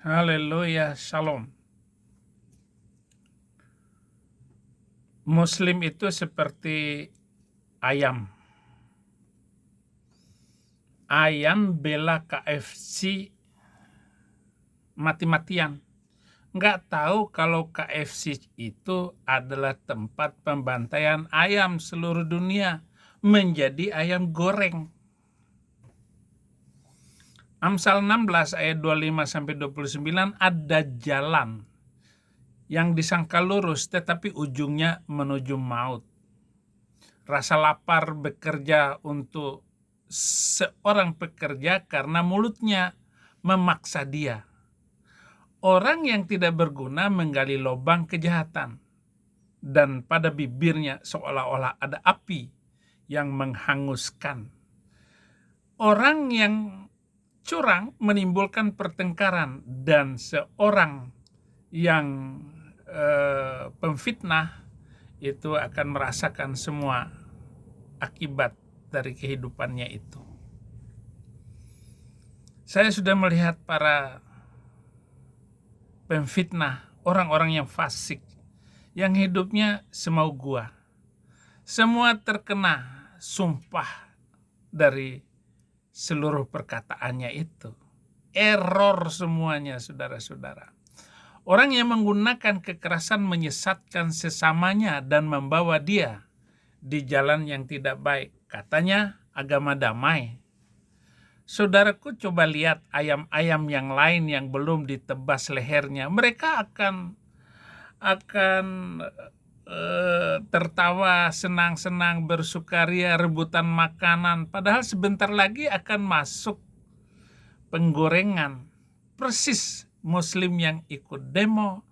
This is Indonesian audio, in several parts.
Haleluya, shalom. Muslim itu seperti ayam. Ayam bela KFC mati-matian. Nggak tahu kalau KFC itu adalah tempat pembantaian ayam seluruh dunia menjadi ayam goreng. Amsal 16 ayat 25-29 ada jalan yang disangka lurus tetapi ujungnya menuju maut. Rasa lapar bekerja untuk seorang pekerja karena mulutnya memaksa dia. Orang yang tidak berguna menggali lubang kejahatan, dan pada bibirnya seolah-olah ada api yang menghanguskan. Orang yang curang menimbulkan pertengkaran, dan seorang yang pemfitnah itu akan merasakan semua akibat dari kehidupannya itu. Saya sudah melihat para pemfitnah, orang-orang yang fasik, yang hidupnya semau gua. Semua terkena sumpah dari seluruh perkataannya itu. Error semuanya, saudara-saudara. Orang yang menggunakan kekerasan menyesatkan sesamanya dan membawa dia di jalan yang tidak baik. Katanya agama damai. Saudaraku, coba lihat ayam-ayam yang lain yang belum ditebas lehernya. Mereka akan tertawa, senang-senang, bersukaria, rebutan makanan. Padahal sebentar lagi akan masuk penggorengan. Persis Muslim yang ikut demo,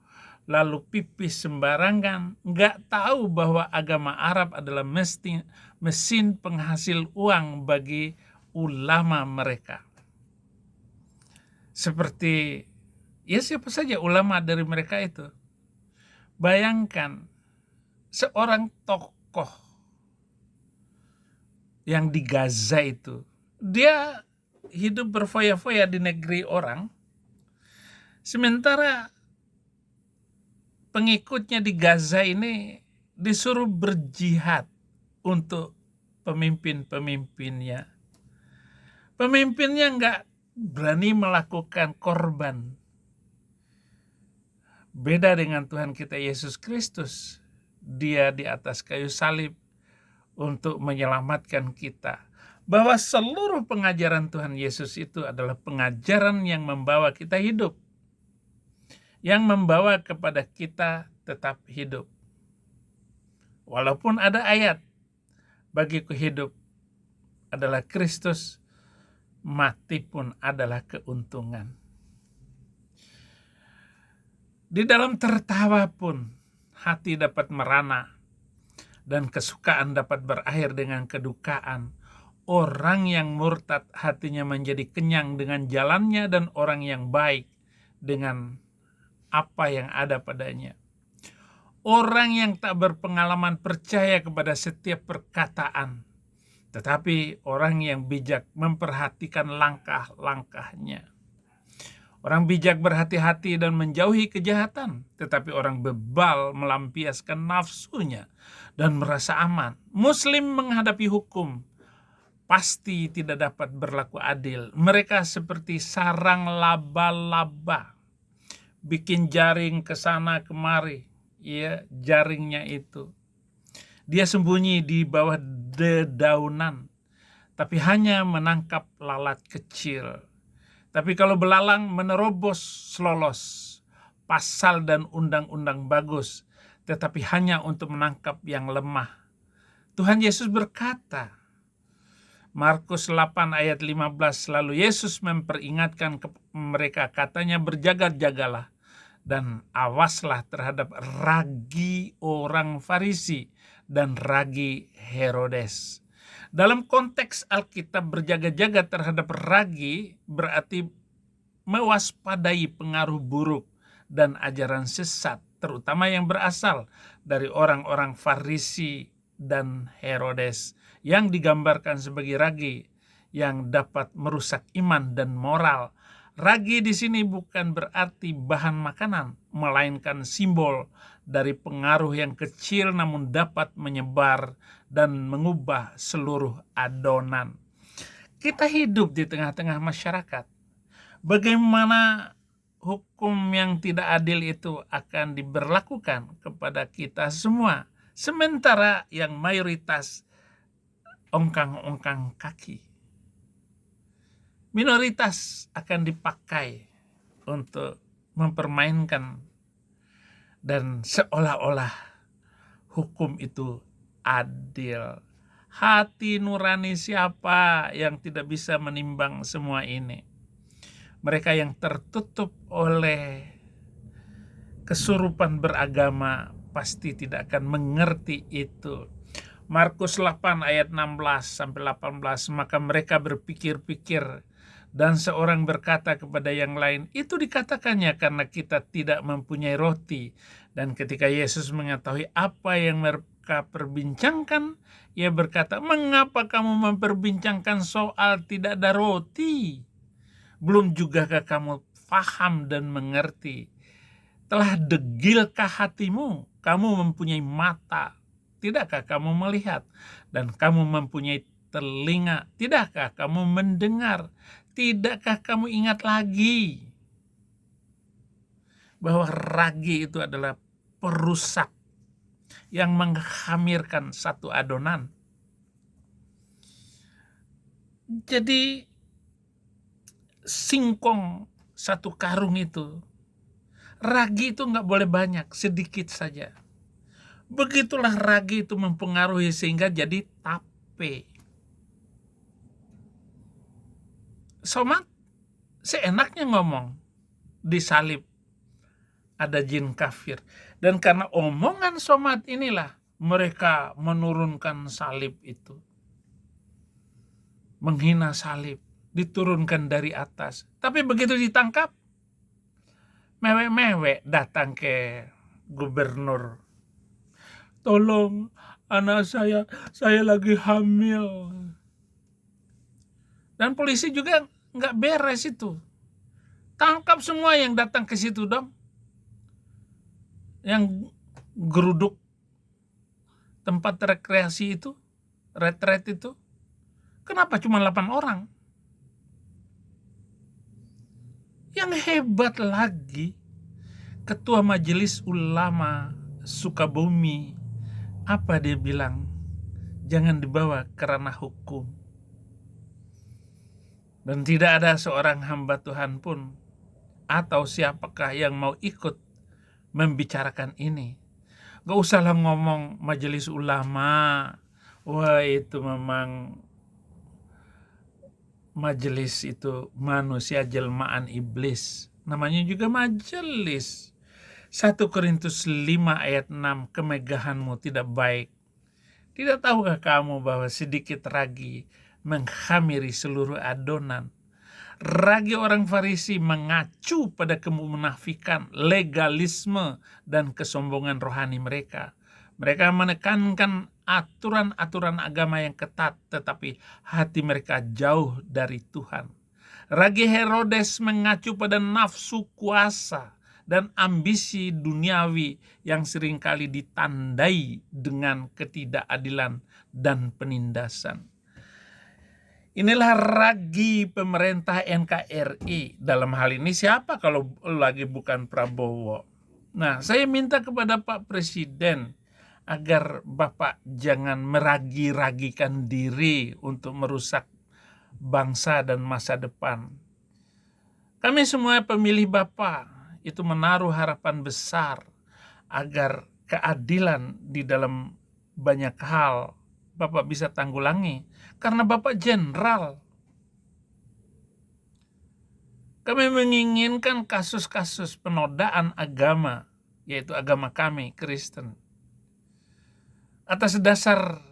lalu pipis sembarangan, nggak tahu bahwa agama Arab adalah mesin penghasil uang bagi ulama mereka. Seperti siapa saja ulama dari mereka itu. Bayangkan seorang tokoh yang di Gaza itu, dia hidup berfoya-foya di negeri orang, sementara pengikutnya di Gaza ini disuruh berjihad untuk pemimpinnya. Pemimpinnya nggak berani melakukan korban. Beda dengan Tuhan kita Yesus Kristus. Dia di atas kayu salib untuk menyelamatkan kita. Bahwa seluruh pengajaran Tuhan Yesus itu adalah pengajaran yang membawa kita hidup. Yang membawa kepada kita tetap hidup. Walaupun ada ayat, bagiku hidup adalah Kristus, mati pun adalah keuntungan. Di dalam tertawa pun hati dapat merana, dan kesukaan dapat berakhir dengan kedukaan. Orang yang murtad hatinya menjadi kenyang dengan jalannya, dan orang yang baik dengan apa yang ada padanya. Orang yang tak berpengalaman percaya kepada setiap perkataan, tetapi orang yang bijak memperhatikan langkah-langkahnya. Orang bijak berhati-hati dan menjauhi kejahatan, tetapi orang bebal melampiaskan nafsunya dan merasa aman. Muslim menghadapi hukum pasti tidak dapat berlaku adil. Mereka seperti sarang laba-laba, bikin jaring ke sana kemari, jaringnya itu. Dia sembunyi di bawah dedaunan, tapi hanya menangkap lalat kecil. Tapi kalau belalang menerobos lolos pasal dan undang-undang bagus, tetapi hanya untuk menangkap yang lemah. Tuhan Yesus berkata, Markus 8 ayat 15, lalu Yesus memperingatkan mereka, katanya, berjaga-jagalah dan awaslah terhadap ragi orang Farisi dan ragi Herodes. Dalam konteks Alkitab, berjaga-jaga terhadap ragi berarti mewaspadai pengaruh buruk dan ajaran sesat, terutama yang berasal dari orang-orang Farisi dan Herodes, yang digambarkan sebagai ragi yang dapat merusak iman dan moral. Ragi di sini bukan berarti bahan makanan, melainkan simbol dari pengaruh yang kecil namun dapat menyebar dan mengubah seluruh adonan. Kita hidup di tengah-tengah masyarakat. Bagaimana hukum yang tidak adil itu akan diberlakukan kepada kita semua, sementara yang mayoritas ongkang-ongkang kaki. Minoritas akan dipakai untuk mempermainkan dan seolah-olah hukum itu adil. Hati nurani siapa yang tidak bisa menimbang semua ini? Mereka yang tertutup oleh kesurupan beragama pasti tidak akan mengerti itu. Markus 8 ayat 16 sampai 18, maka mereka berpikir-pikir dan seorang berkata kepada yang lain, itu dikatakannya karena kita tidak mempunyai roti. Dan ketika Yesus mengetahui apa yang mereka perbincangkan, ia berkata, mengapa kamu memperbincangkan soal tidak ada roti? Belum jugakah kamu paham dan mengerti? Telah degilkah hatimu? Kamu mempunyai mata, tidakkah kamu melihat? Dan kamu mempunyai telinga, tidakkah kamu mendengar? Tidakkah kamu ingat lagi bahwa ragi itu adalah perusak yang menghamirkan satu adonan? Jadi singkong satu karung itu, ragi itu nggak boleh banyak, sedikit saja. Begitulah ragi itu mempengaruhi sehingga jadi tape. Somat seenaknya ngomong, disalib, ada jin kafir. Dan karena omongan somat inilah mereka menurunkan salib itu. Menghina salib, diturunkan dari atas. Tapi begitu ditangkap, mewek-mewek datang ke gubernur. Tolong anak saya lagi hamil. Dan polisi juga nggak beres itu. Tangkap semua yang datang ke situ dong. Yang geruduk tempat rekreasi itu, retret itu. Kenapa cuma 8 orang? Yang hebat lagi, Ketua Majelis Ulama Sukabumi, apa dia bilang? Jangan dibawa ke ranah hukum. Dan tidak ada seorang hamba Tuhan pun atau siapakah yang mau ikut membicarakan ini. Gak usahlah ngomong majelis ulama. Wah, itu memang majelis itu manusia jelmaan iblis. Namanya juga majelis. 1 Korintus 5 ayat 6, kemegahanmu tidak baik. Tidak tahukah kamu bahwa sedikit ragi menghamiri seluruh adonan? Ragi orang Farisi mengacu pada kemunafikan, legalisme, dan kesombongan rohani mereka. Mereka menekankan aturan-aturan agama yang ketat, tetapi hati mereka jauh dari Tuhan. Ragi Herodes mengacu pada nafsu kuasa dan ambisi duniawi yang seringkali ditandai dengan ketidakadilan dan penindasan. Inilah ragi pemerintah NKRI. Dalam hal ini siapa kalau lagi bukan Prabowo? Nah, saya minta kepada Pak Presiden agar Bapak jangan meragi-ragikan diri untuk merusak bangsa dan masa depan. Kami semua pemilih Bapak itu menaruh harapan besar agar keadilan di dalam banyak hal Bapak bisa tanggulangi, karena Bapak jenderal. Kami menginginkan kasus-kasus penodaan agama, yaitu agama kami, Kristen, atas dasar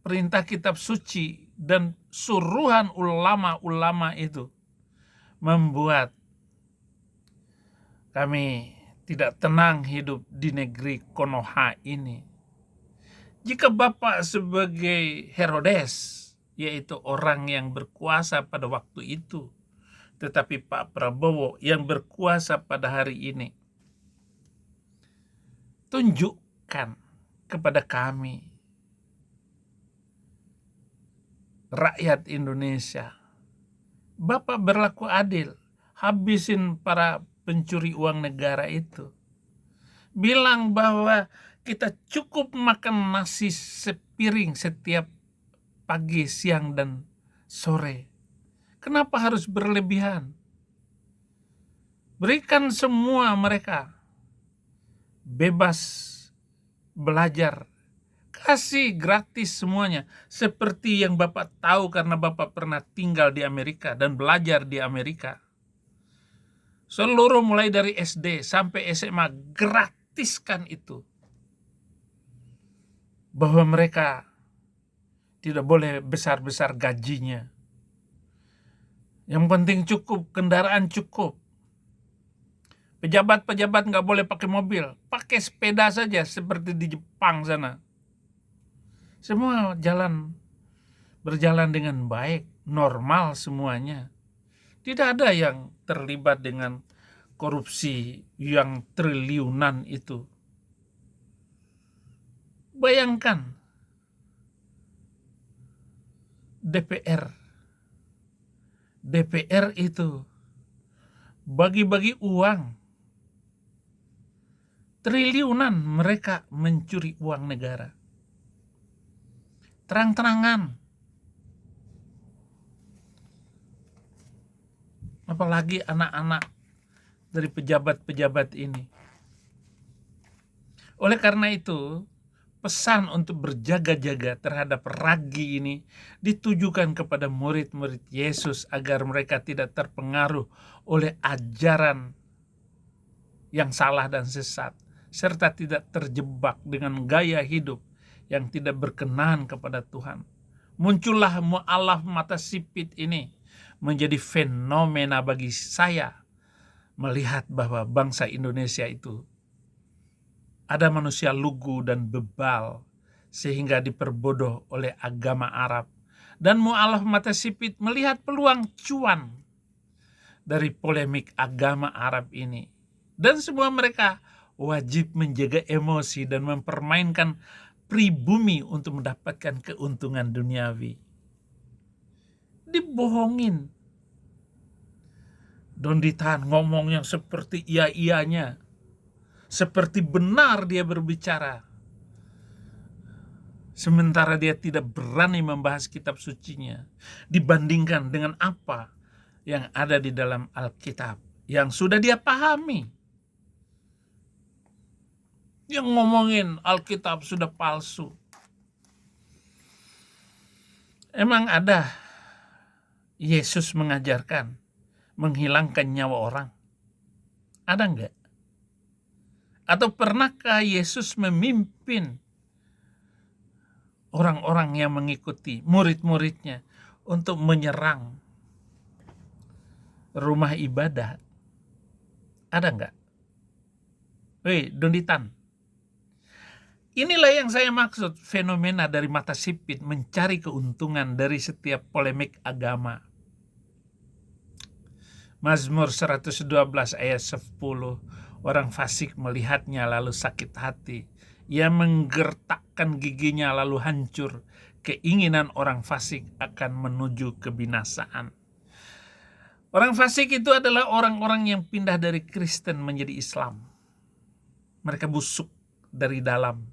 perintah kitab suci dan suruhan ulama-ulama itu, membuat kami tidak tenang hidup di negeri Konoha ini. Jika Bapak sebagai Herodes, yaitu orang yang berkuasa pada waktu itu, tetapi Pak Prabowo yang berkuasa pada hari ini. Tunjukkan kepada kami, rakyat Indonesia, Bapak berlaku adil, habisin para pencuri uang negara itu. Bilang bahwa kita cukup makan nasi sepiring setiap pagi, siang, dan sore. Kenapa harus berlebihan? Berikan semua mereka bebas belajar. Kasih gratis semuanya. Seperti yang Bapak tahu karena Bapak pernah tinggal di Amerika dan belajar di Amerika. Seluruh mulai dari SD sampai SMA, gratiskan itu. Bahwa mereka tidak boleh besar-besar gajinya. Yang penting cukup, kendaraan cukup. Pejabat-pejabat nggak boleh pakai mobil, pakai sepeda saja seperti di Jepang sana. Semua berjalan dengan baik, normal semuanya. Tidak ada yang terlibat dengan korupsi yang triliunan itu. Bayangkan DPR itu bagi-bagi uang triliunan, mereka mencuri uang negara. Terang-terangan. Apalagi anak-anak dari pejabat-pejabat ini. Oleh karena itu, pesan untuk berjaga-jaga terhadap ragi ini ditujukan kepada murid-murid Yesus agar mereka tidak terpengaruh oleh ajaran yang salah dan sesat, serta tidak terjebak dengan gaya hidup yang tidak berkenan kepada Tuhan. Muncullah mu'alaf mata sipit ini menjadi fenomena bagi saya melihat bahwa bangsa Indonesia itu ada manusia lugu dan bebal sehingga diperbodoh oleh agama Arab. Dan mu'alaf mata sipit melihat peluang cuan dari polemik agama Arab ini. Dan semua mereka wajib menjaga emosi dan mempermainkan pribumi untuk mendapatkan keuntungan duniawi. Dibohongin. Don ditahan ngomong yang seperti iya-iyanya. Seperti benar dia berbicara. Sementara dia tidak berani membahas kitab sucinya. Dibandingkan dengan apa yang ada di dalam Alkitab. Yang sudah dia pahami. Yang ngomongin Alkitab sudah palsu. Emang ada Yesus mengajarkan menghilangkan nyawa orang? Ada enggak? Atau pernahkah Yesus memimpin orang-orang yang mengikuti, murid-muridnya, untuk menyerang rumah ibadah? Ada enggak? Donditan. Inilah yang saya maksud, fenomena dari mata sipit mencari keuntungan dari setiap polemik agama. Mazmur 112 ayat 10, orang fasik melihatnya lalu sakit hati. Ia menggertakkan giginya lalu hancur. Keinginan orang fasik akan menuju kebinasaan. Orang fasik itu adalah orang-orang yang pindah dari Kristen menjadi Islam. Mereka busuk dari dalam.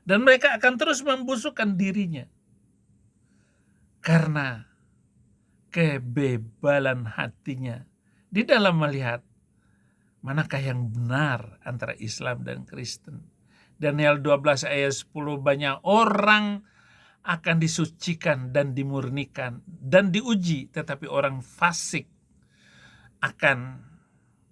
Dan mereka akan terus membusukkan dirinya. Karena kebebalan hatinya di dalam melihat manakah yang benar antara Islam dan Kristen. Daniel 12 ayat 10, banyak orang akan disucikan dan dimurnikan dan diuji, tetapi orang fasik akan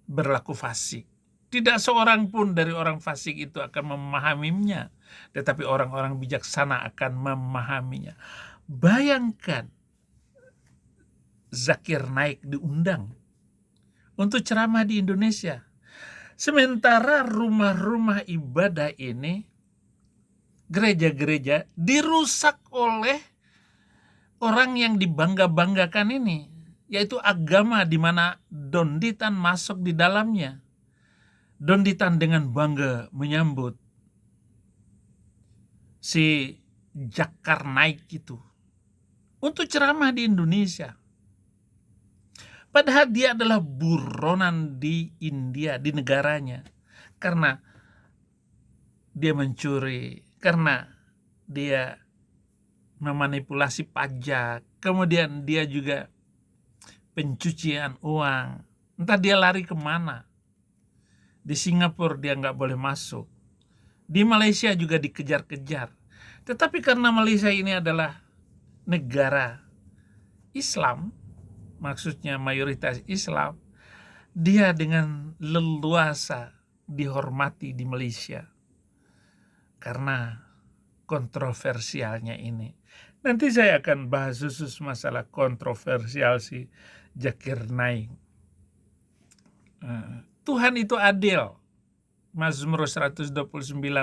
berlaku fasik. Tidak seorang pun dari orang fasik itu akan memahaminya, tetapi orang-orang bijaksana akan memahaminya. Bayangkan, Zakir Naik diundang untuk ceramah di Indonesia. Sementara rumah-rumah ibadah ini, gereja-gereja dirusak oleh orang yang dibangga-banggakan ini. yaitu agama di mana Donditan masuk di dalamnya. Donditan dengan bangga menyambut si Zakar Naik itu untuk ceramah di Indonesia. Padahal dia adalah buronan di India, di negaranya. Karena dia mencuri, karena dia memanipulasi pajak, kemudian dia juga pencucian uang. Entah dia lari kemana. Di Singapura dia nggak boleh masuk. Di Malaysia juga dikejar-kejar. Tetapi karena Malaysia ini adalah negara Islam, maksudnya mayoritas Islam, dia dengan leluasa dihormati di Malaysia karena kontroversialnya ini. Nanti saya akan bahas khusus masalah kontroversial si Zakir Naik. Tuhan itu adil. Mazmur 129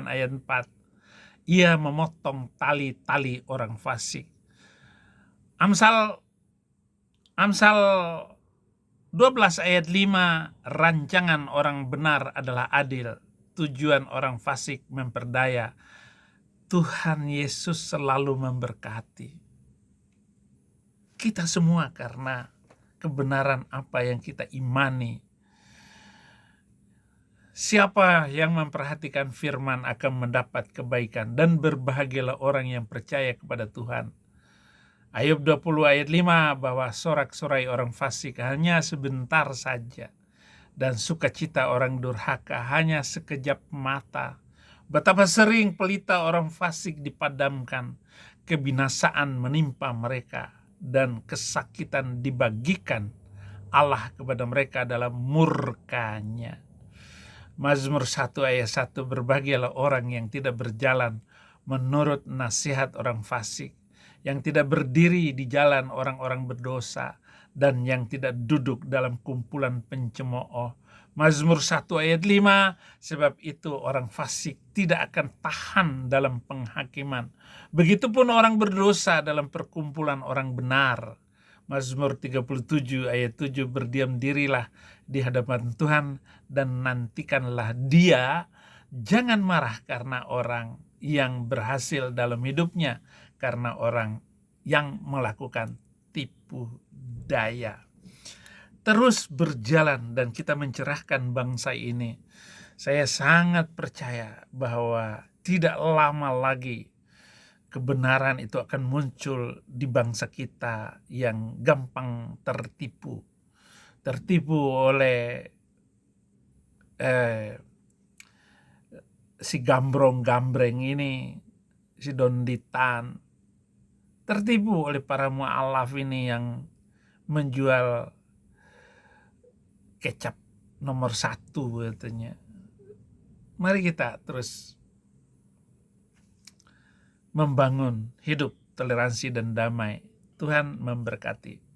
ayat 4. Ia memotong tali-tali orang fasik. Amsal 12 ayat 5, rancangan orang benar adalah adil, tujuan orang fasik memperdaya. Tuhan Yesus selalu memberkati kita semua karena kebenaran apa yang kita imani. Siapa yang memperhatikan firman akan mendapat kebaikan, dan berbahagialah orang yang percaya kepada Tuhan. Ayub 20 ayat 5, bahwa sorak-sorai orang fasik hanya sebentar saja, dan sukacita orang durhaka hanya sekejap mata. Betapa sering pelita orang fasik dipadamkan, kebinasaan menimpa mereka, dan kesakitan dibagikan Allah kepada mereka dalam murkanya. Mazmur 1 ayat 1, berbahagialah orang yang tidak berjalan menurut nasihat orang fasik, yang tidak berdiri di jalan orang-orang berdosa, dan yang tidak duduk dalam kumpulan pencemooh. Mazmur 1 ayat 5, sebab itu orang fasik tidak akan tahan dalam penghakiman. Begitupun orang berdosa dalam perkumpulan orang benar. Mazmur 37 ayat 7, berdiam dirilah di hadapan Tuhan dan nantikanlah Dia. Jangan marah karena orang yang berhasil dalam hidupnya, karena orang yang melakukan tipu daya. Terus berjalan dan kita mencerahkan bangsa ini. Saya sangat percaya bahwa tidak lama lagi kebenaran itu akan muncul di bangsa kita yang gampang tertipu. Tertipu oleh si gambrong-gambreng ini, si Donditan. Tertipu oleh para mu'alaf ini yang menjual kecap nomor 1 katanya. Mari kita terus membangun hidup toleransi dan damai. Tuhan memberkati.